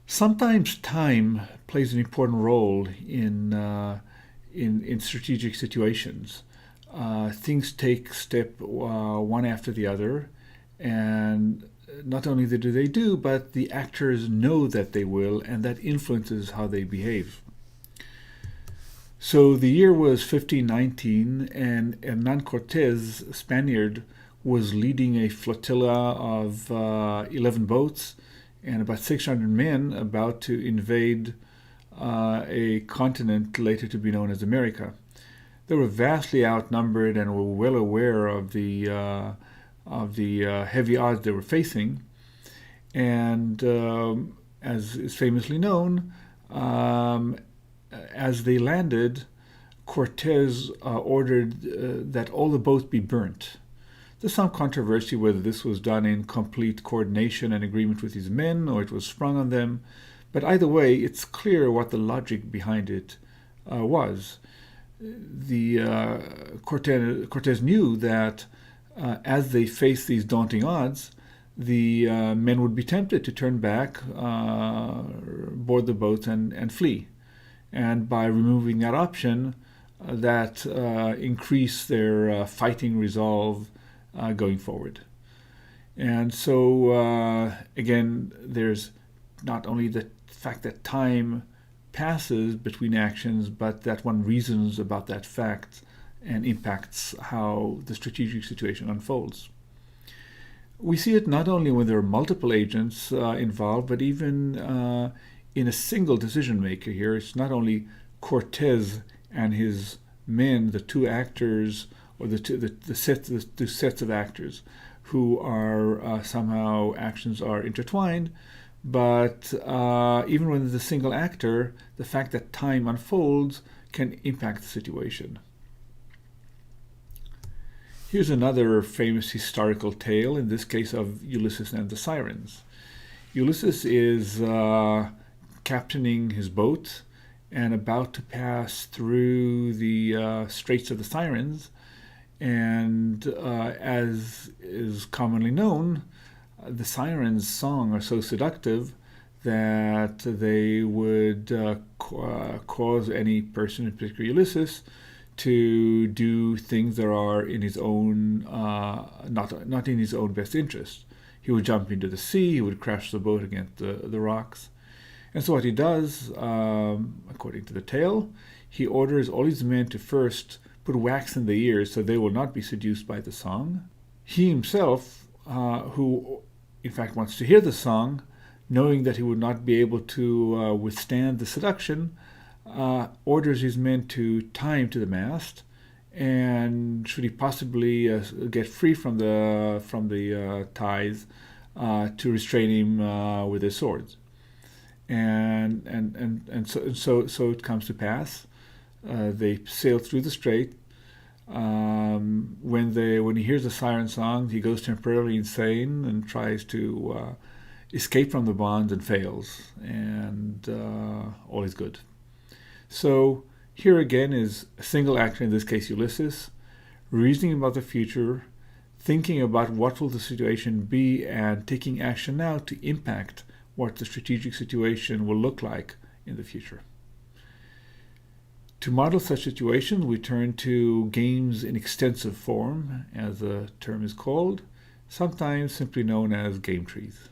Sometimes time plays an important role in strategic situations. Things take step one after the other, and not only do they do, but the actors know that they will, and that influences how they behave. So the year was 1519, and Hernan Cortes, Spaniard, was leading a flotilla of 11 boats and about 600 men about to invade a continent later to be known as America. They were vastly outnumbered and were well aware of the heavy odds they were facing. And as is famously known, as they landed, Cortes ordered that all the boats be burnt. There's some controversy whether this was done in complete coordination and agreement with his men or it was sprung on them, but either way, it's clear what the logic behind it was. Cortes knew that as they faced these daunting odds, the men would be tempted to turn back, board the boats, and flee. And by removing that option, that increased their fighting resolve going forward. And so, again, there's not only the fact that time passes between actions, but that one reasons about that fact and impacts how the strategic situation unfolds. We see it not only when there are multiple agents involved, but even in a single decision maker here. It's not only Cortes and his men, the two actors, or the two sets of actors who are somehow actions are intertwined, but even when there's a single actor, the fact that time unfolds can impact the situation. Here's another famous historical tale, in this case of Ulysses and the Sirens. Ulysses is captaining his boat and about to pass through the Straits of the Sirens, and as is commonly known, the sirens' song are so seductive that they would cause any person, in particular Ulysses, to do things that are in his own, not in his own best interest. He would jump into the sea, he would crash the boat against the rocks. And so what he does, according to the tale, he orders all his men to first put wax in their ears so they will not be seduced by the song. He himself, who in fact wants to hear the song, knowing that he would not be able to withstand the seduction, orders his men to tie him to the mast, and should he possibly get free from the ties, to restrain him with their swords. And so it comes to pass. They sail through the strait. When he hears the siren song, he goes temporarily insane and tries to escape from the bonds and fails, and all is good. So here again is a single actor, in this case Ulysses, reasoning about the future, thinking about what will the situation be, and taking action now to impact what the strategic situation will look like in the future. To model such situations, we turn to games in extensive form, as the term is called, sometimes simply known as game trees.